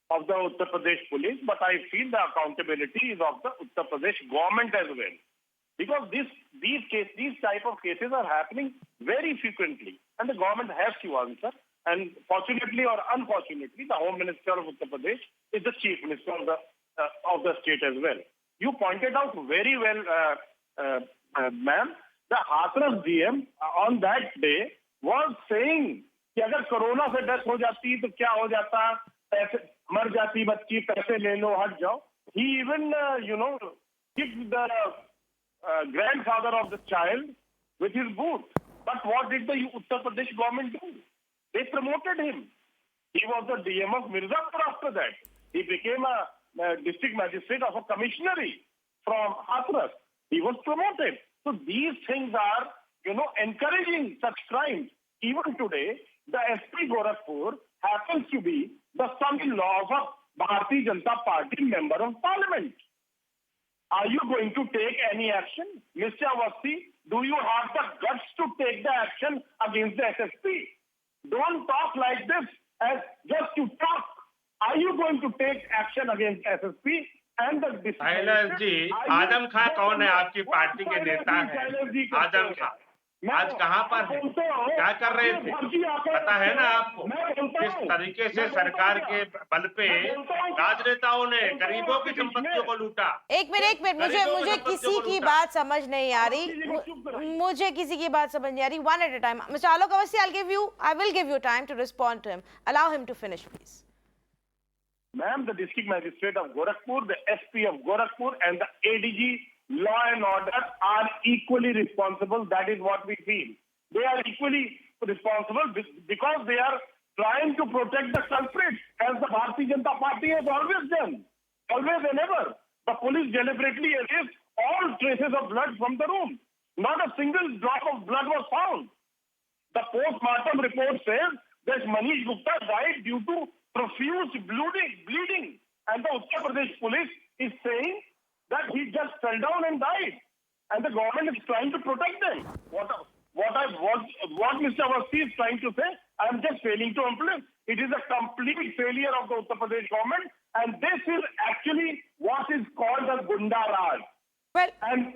Speaker 4: of the Uttar Pradesh police, but I feel the accountability is of the Uttar Pradesh government as well. Because these type of cases are happening very frequently, and the government has to answer. And fortunately or unfortunately, the Home Minister of Uttar Pradesh is the Chief Minister of the state as well. You pointed out very well, ma'am, the Hathras DM on that day was saying कि अगर corona से death हो जाती तो क्या हो जाता, पैसे मर जाती बच्ची, पैसे ले लो, हट जाओ। He even, kicked the grandfather of the child with his boot. But what did the Uttar Pradesh government do? They promoted him. He was the DM of Mirzapur after that. He became a district magistrate of a commissionary from Hathras. He was promoted. So these things are, encouraging such crimes. Even today, the SP Gorakhpur happens to be the son-in-law of a Bharatiya Janata Party member of parliament. Are you going to take any action? Mr. Awasthi, do you have the guts to take the action against the SSP? Don't talk like this as just to talk. Are you going to take action against SSP and the district?
Speaker 3: Silence ji, Azam Khan कौन है? आपकी party के नेता है आजम खां। आज कहाँ पर है? क्या कर रहे थे? पता है ना आपको किस तरीके से सरकार के बल पे राजनेताओं ने गरीबों की संपत्तियों को लूटा।
Speaker 1: एक मिनट मुझे किसी की बात समझ नहीं आ रही। मुझे किसी की बात समझ नहीं आ रही। One at a time. Mr. Alok Awasthi, I will give you time to respond to him. Allow him to finish, please.
Speaker 4: Ma'am, the district magistrate of Gorakhpur, the SP of Gorakhpur, and the ADG law and order are equally responsible. That is what we feel. They are equally responsible because they are trying to protect the culprits, as the Bharatiya Janata Party has always done. Always and ever. The police deliberately erased all traces of blood from the room. Not a single drop of blood was found. The post-mortem report says that Manish Gupta died due to profuse bleeding. And the Uttar Pradesh police is saying that he just fell down and died. And the government is trying to protect them. What Mr. Awasthi is trying to say, I am just failing to implement. It is a complete failure of the Uttar Pradesh government. And this is actually what is called a Gunda Raj.
Speaker 1: Well,
Speaker 4: And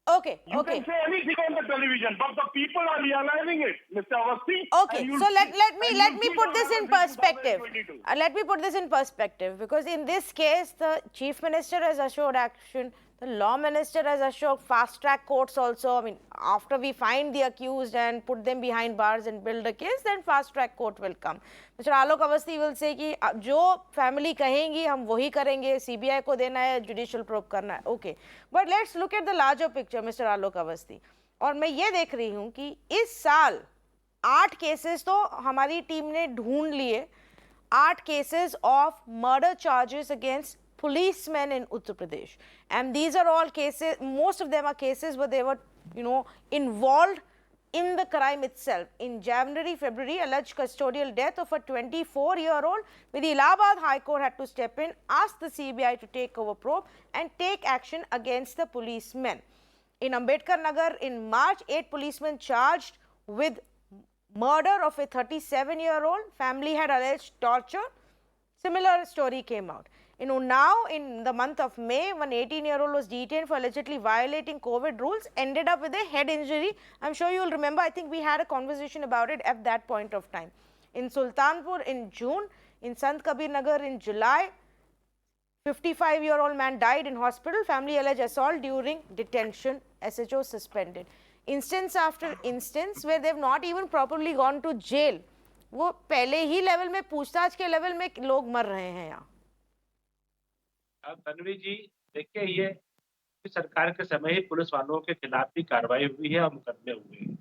Speaker 1: okay.
Speaker 4: you can say anything on the television, but the people are realizing it, Mr. Awasthi.
Speaker 1: Okay, so let me put this in perspective. Let me put this in perspective, because in this case, the Chief Minister has assured action. The Law Minister has assured fast-track courts also. I mean, after we find the accused and put them behind bars and build a case, then fast-track court will come. Mr. Alok Awasthi will say कि जो family कहेंगी हम वही करेंगे, CBI को देना है, judicial probe करना है. Okay, but let's look at the larger picture, Mr. Alok Awasthi. और मैं ये देख रही हूँ कि इस साल 8 केसेस तो हमारी टीम ने ढूंढ लिए, 8 cases of murder charges against policemen in Uttar Pradesh, and these are all cases, most of them are cases where they were, involved in the crime itself. In January, February, alleged custodial death of a 24-year-old, where the Allahabad High Court had to step in, ask the CBI to take over probe and take action against the policemen. In Ambedkar Nagar, in March, 8 policemen charged with murder of a 37-year-old. Family had alleged torture. Similar story came out. Now, in the month of May, one 18-year-old was detained for allegedly violating COVID rules, ended up with a head injury. I'm sure you will remember, I think we had a conversation about it at that point of time. In Sultanpur in June, in Sant Kabir Nagar in July, 55-year-old man died in hospital, family alleged assault during detention, SHO suspended. Instance after instance where they've not even properly gone to jail. वो पहले ही level में पूछताछ के level में लोग मर रहे हैं यहाँ.
Speaker 3: अब तन्वी जी देखिए, ये सरकार के समय ही पुलिस वालों के खिलाफ भी कार्रवाई हुई है और मुकदमे हुए हैं।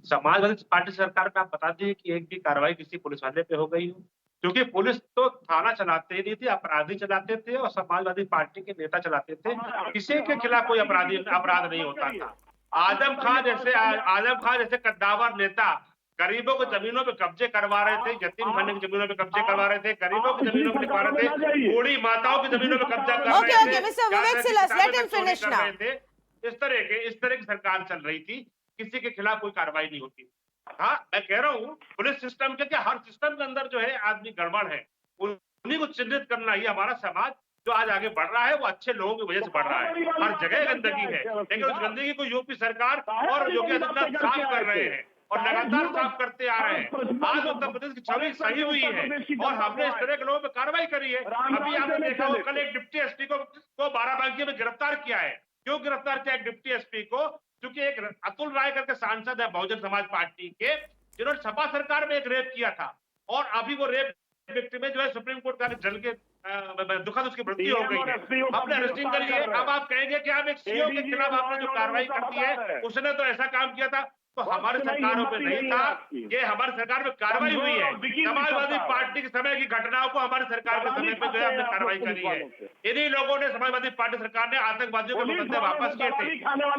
Speaker 3: समाजवादी पार्टी सरकार में आप बता दिए कि एक भी कार्रवाई किसी पुलिस वाले पे हो गई हो, क्योंकि पुलिस तो थाना चलाते नहीं थे, अपराधी चलाते थे और समाजवादी पार्टी के नेता चलाते थे। किसी के खिलाफ कोई अपराध नहीं होता था। आजम खां जैसे कद्दावर नेता गरीबों की जमीनों पे कब्जे करवा रहे थे, यतीम खाने की जमीनों पे कब्जे करवा रहे थे, गरीबों की जमीनों पे करवा रहे थे, बूढ़ी माताओं की जमीनों पे कब्जा कर रहे थे।
Speaker 1: Mr. Vivek Silas, let him finish now.
Speaker 3: इस तरह की सरकार चल रही थी, किसी के खिलाफ कोई कार्रवाई नहीं होती। हाँ, मैं कह रहा हूँ पुलिस सिस्टम के हर सिस्टम के अंदर जो है आदमी गड़बड़ है, उन्हीं को चिन्हित करना। ये हमारा समाज जो आज आगे बढ़ रहा है वो अच्छे लोगों की वजह से बढ़ रहा है। हर जगह गंदगी है, लेकिन उस गंदगी को यूपी सरकार और योगी आदित्यनाथ साफ कर रहे हैं और लगातार साफ करते आ रहे हैं। आज उत्तर प्रदेश की छवि सही हुई है और हमने इस तरह के लोगों पर कार्रवाई करी है। अभी आपने देखा हो कल एक डिप्टी एसपी को बाराबंकी में गिरफ्तार किया है। क्यों गिरफ्तार किया डिप्टी एसपी को? क्योंकि एक अतुल राय करके सांसद है बहुजन समाज पार्टी के, जिन्होंने सपा सरकार में एक रेप किया था और अभी वो रेप विक्टिम में जो है सुप्रीम कोर्ट का जल के दुखद उसकी मृत्यु हो गई है, आपने अरेस्टिंग कर लिए। अब आप कहेंगे कि आप एक सीओ के खिलाफ आपने जो कार्रवाई कर दी है, उसने तो ऐसा काम किया था, तो हमारी सरकारों पे नहीं था, ये हमारी सरकार में कार्रवाई हुई है। समाजवादी पार्टी के समय की घटनाओं को हमारी सरकार के समय पे जो है हमने कार्रवाई करी है। इन्हीं लोगों ने, समाजवादी पार्टी सरकार ने आतंकवादियों के मुकदमे वापस किए थे।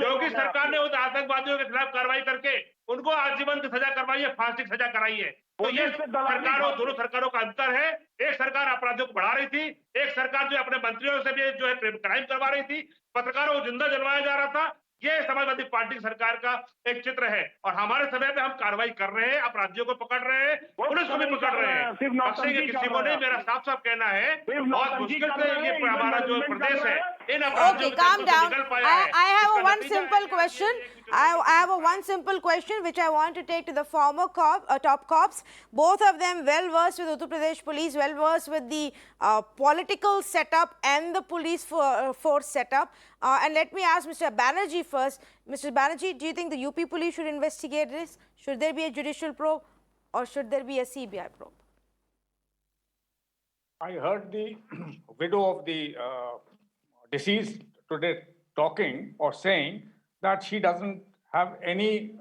Speaker 3: योगी सरकार ने उन आतंकवादियों के खिलाफ कार्रवाई करके उनको आजीवन की सजा करवाई है, फांसी की सजा कराई है। तो ये सरकारों, दोनों सरकारों का अंतर है। एक सरकार अपराधियों को बढ़ा रही थी, एक सरकार जो अपने मंत्रियों से भी जो है क्राइम करवा रही थी, पत्रकारों को जिंदा जलवाया जा रहा था। ये समाजवादी पार्टी की सरकार का एक चित्र है। और हमारे समय में हम कार्रवाई कर रहे हैं, अपराधियों को पकड़ रहे हैं, पुलिस को भी पकड़ रहे हैं, बख्शेंगे किसी को नहीं। मेरा साफ साफ कहना है, बहुत मुश्किल से ये हमारा जो प्रदेश है इन अपराधियों
Speaker 1: Okay, calm down. I have a one simple question. I have a one simple question which I want to take to the former top cops. Both of them well versed with Uttar Pradesh police, well versed with the political setup and the police force setup. And let me ask Mr. Banerjee first. Mr. Banerjee, do you think the UP police should investigate this? Should there be a judicial probe or should there be a CBI probe?
Speaker 2: I heard the widow of the deceased today talking or saying that she doesn't have any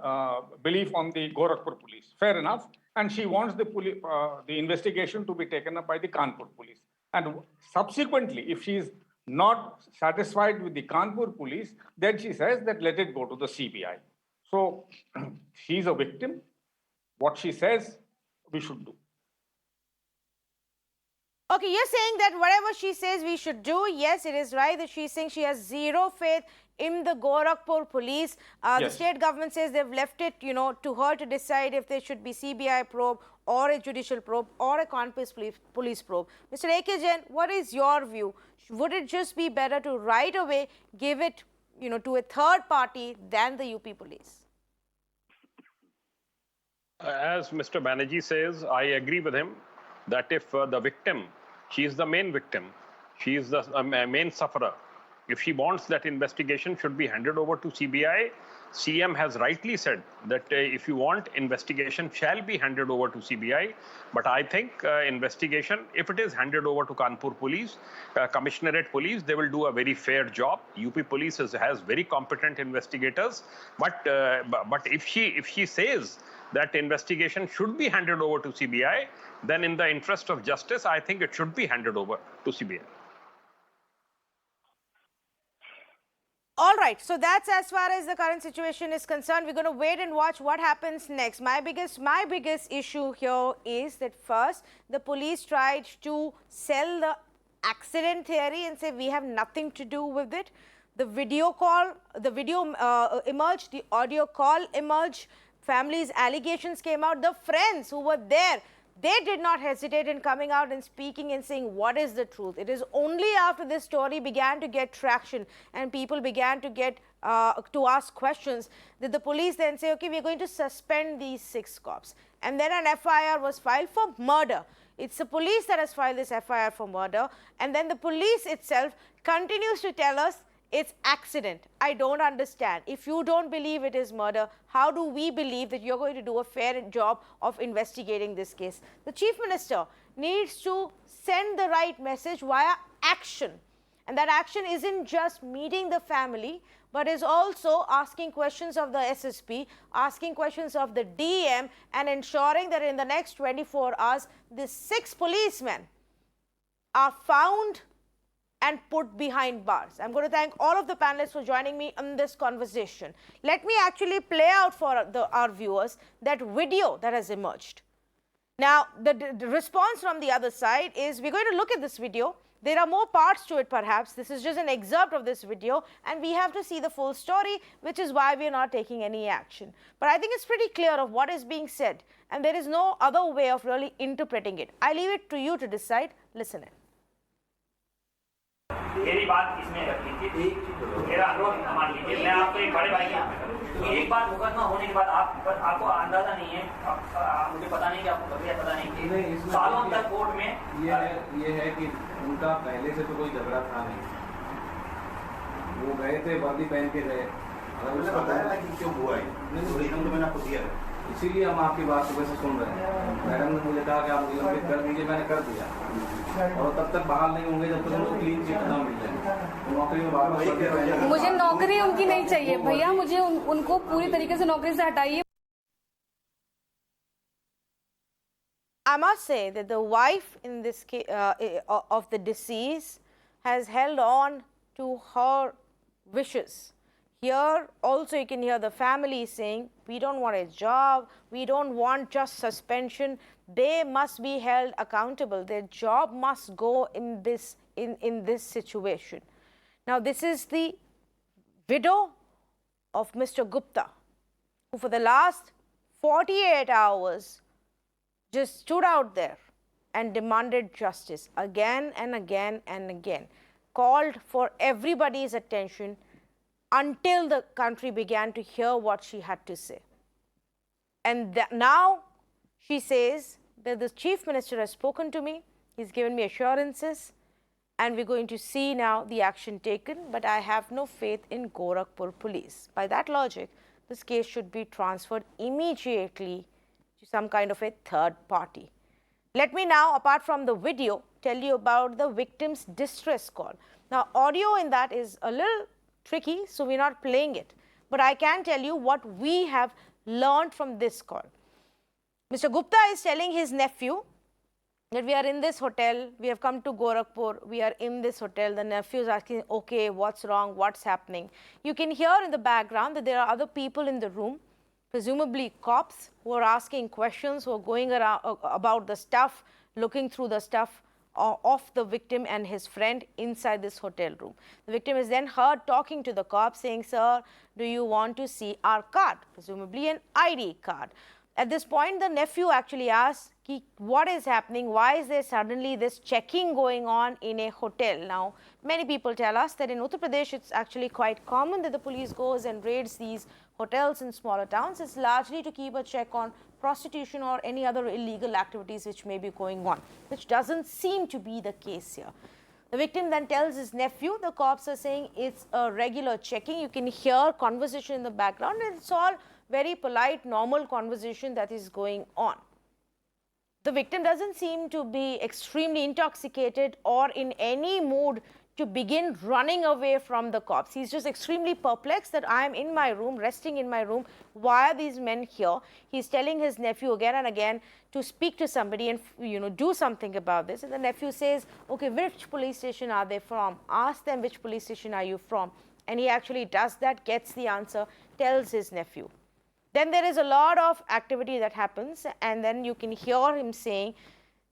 Speaker 2: belief on the Gorakhpur police. Fair enough. And she wants the investigation to be taken up by the Kanpur police. And subsequently, if she is not satisfied with the Kanpur police, then she says that let it go to the CBI. So she's a victim. What she says, we should do.
Speaker 1: Okay, you're saying that whatever she says we should do, yes, it is right that she's saying she has zero faith in the Gorakhpur police. The
Speaker 2: Yes.
Speaker 1: state government says they've left it, to her to decide if there should be CBI probe or a judicial probe or a Kanpur police probe. Mr. A.K. Jain, what is your view? Would it just be better to right away give it, to a third party than the UP police?
Speaker 5: As Mr. Banerjee says, I agree with him that if the victim, she is the main victim, she is the main sufferer. If she wants that investigation should be handed over to CBI, CM has rightly said that if you want, investigation shall be handed over to CBI. But I think investigation, if it is handed over to Kanpur police, Commissionerate police, they will do a very fair job. UP police has very competent investigators. But if she says that investigation should be handed over to CBI, then in the interest of justice, I think it should be handed over to CBI.
Speaker 1: All right, so that's as far as the current situation is concerned. We're going to wait and watch what happens next. My biggest issue here is that first, the police tried to sell the accident theory and say we have nothing to do with it. The video emerged, the audio call emerged, families' allegations came out, the friends who were there, they did not hesitate in coming out and speaking and saying what is the truth. It is only after this story began to get traction and people began to get to ask questions that the police then say, okay, we are going to suspend these 6 cops. And then an FIR was filed for murder. It's the police that has filed this FIR for murder. And then the police itself continues to tell us it's accident. I don't understand. If you don't believe it is murder, how do we believe that you're going to do a fair job of investigating this case? The Chief Minister needs to send the right message via action. And that action isn't just meeting the family, but is also asking questions of the SSP, asking questions of the DM, and ensuring that in the next 24 hours, the 6 policemen are found and put behind bars. I'm going to thank all of the panelists for joining me in this conversation. Let me actually play out for our viewers that video that has emerged. Now, the response from the other side is we're going to look at this video. There are more parts to it perhaps. This is just an excerpt of this video and we have to see the full story, which is why we are not taking any action. But I think it's pretty clear of what is being said and there is no other way of really interpreting it. I leave it to you to decide. Listen in.
Speaker 7: मेरी बात इसमें रख लीजिए, मेरा अनुरोध मान लीजिए, मैं आपको एक बड़े भाई एक बार मुकदमा होने के बाद आपको अंदाजा नहीं है, मुझे पता नहीं कि आपको प्रक्रिया पता नहीं, सालों तक कोर्ट में
Speaker 8: ये है कि उनका पहले से तो कोई झगड़ा था नहीं, वो गए थे वर्दी पहन के गए,
Speaker 9: बताया ना कि क्यों हुआ है, मैंने आपको दिया है।
Speaker 8: इसीलिए हम आपकी बात सुबह से सुन रहे हैं। मैडम ने मुझे कहा कि आप मुझे लंबित कर दीजिए, मैंने कर दिया। और तब तक बहाल नहीं होंगे जब तक उनको क्लीन चिट ना मिल जाए। तो नौकरी में बार-बार
Speaker 9: मुझे नौकरी उनकी नहीं चाहिए भैया, मुझे उनको पूरी तरीके से नौकरी से हटाइए।
Speaker 1: I must say that the wife in this case, of the deceased has held on to her wishes. Here also you can hear the family saying, we don't want a job, we don't want just suspension. They must be held accountable. Their job must go in this situation. Now this is the widow of Mr. Gupta, who for the last 48 hours just stood out there and demanded justice again and again and again, called for everybody's attention until the country began to hear what she had to say. And now she says that the Chief Minister has spoken to me, he's given me assurances, and we're going to see now the action taken, but I have no faith in Gorakhpur police. By that logic, this case should be transferred immediately to some kind of a third party. Let me now, apart from the video, tell you about the victim's distress call. Now, audio in that is a little tricky, so we're not playing it. But I can tell you what we have learned from this call. Mr. Gupta is telling his nephew that we are in this hotel, we have come to Gorakhpur, we are in this hotel. The nephew is asking, okay, what's wrong, what's happening? You can hear in the background that there are other people in the room, presumably cops, who are asking questions, who are going around about the stuff, looking through the stuff of the victim and his friend inside this hotel room. The victim is then heard talking to the cops saying, sir, do you want to see our card? Presumably an ID card. At this point, the nephew actually asks, what is happening? Why is there suddenly this checking going on in a hotel? Now, many people tell us that in Uttar Pradesh, it's actually quite common that the police goes and raids these hotels in smaller towns. It's largely to keep a check on prostitution or any other illegal activities which may be going on, which doesn't seem to be the case here. The victim then tells his nephew, the cops are saying it's a regular checking. You can hear conversation in the background, and it's all very polite, normal conversation that is going on. The victim doesn't seem to be extremely intoxicated or in any mood to begin running away from the cops. He's just extremely perplexed that I am in my room, resting in my room. Why are these men here? He's telling his nephew again and again to speak to somebody and do something about this. And the nephew says, okay, which police station are they from? Ask them which police station are you from. And he actually does that, gets the answer, tells his nephew. Then there is a lot of activity that happens, and then you can hear him saying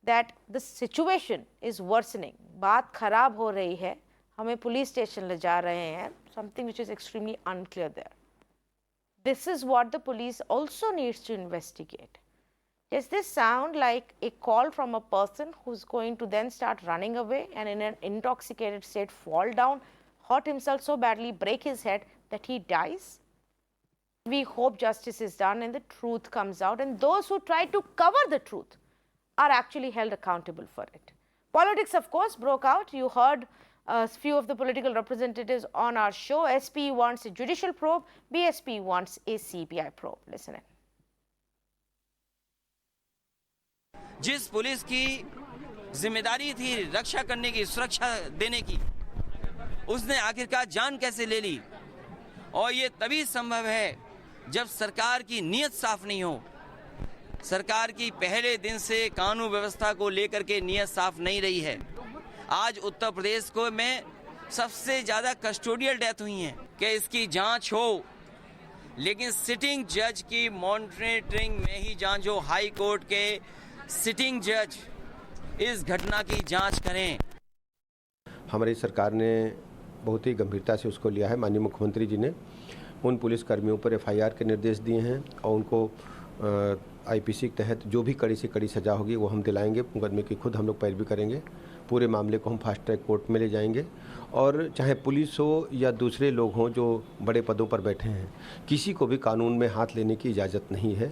Speaker 1: that the situation is worsening. बात खराब हो रही है, हमें police station ले जा रहे हैं, something which is extremely unclear there. This is what the police also needs to investigate. Does this sound like a call from a person who's going to then start running away and in an intoxicated state fall down, hurt himself so badly, break his head that he dies? We hope justice is done and the truth comes out, and those who try to cover the truth are actually held accountable for it. Politics, of course, broke out. You heard a few of the political representatives on our show. SP wants a judicial probe, BSP wants a CBI probe. Listen in.
Speaker 10: जिस police की जिम्मेदारी थी रक्षा करने की, सुरक्षा देने की, उसने आखिरकार जान कैसे ले ली? और ये तभी संभव है जब सरकार की नीयत साफ नहीं हो। सरकार की पहले दिन से कानून व्यवस्था को लेकर के नीयत साफ नहीं रही है। आज उत्तर प्रदेश को में सबसे ज्यादा कस्टोडियल डेथ हुई हैं कि इसकी जांच हो, लेकिन सिटिंग जज की मॉनिटरिंग में ही जांच हो। हाई कोर्ट के सिटिंग जज इस घटना की जांच करें।
Speaker 11: हमारी सरकार ने बहुत ही गंभीरता से उसको लिया है। माननीय मुख्यमंत्री जी ने उन पुलिस कर्मियों पर FIR के निर्देश दिए हैं और उनको IPC के तहत जो भी कड़ी से कड़ी सज़ा होगी वो हम दिलाएंगे। मुकदमे की खुद हम लोग पैरवी करेंगे। पूरे मामले को हम फास्ट ट्रैक कोर्ट में ले जाएंगे, और चाहे पुलिस हो या दूसरे लोग हों जो बड़े पदों पर बैठे हैं, किसी को भी कानून में हाथ लेने की इजाज़त नहीं है।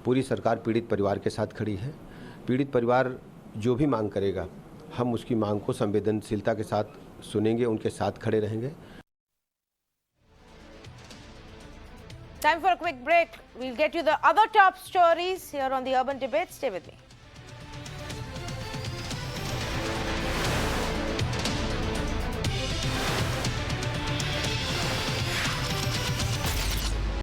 Speaker 11: पूरी सरकार पीड़ित परिवार के साथ खड़ी है। पीड़ित परिवार जो भी मांग करेगा, हम उसकी मांग को संवेदनशीलता के साथ सुनेंगे, उनके साथ खड़े रहेंगे।
Speaker 1: Time for a quick break. We'll get you the other top stories here on the Urban Debate. Stay with me.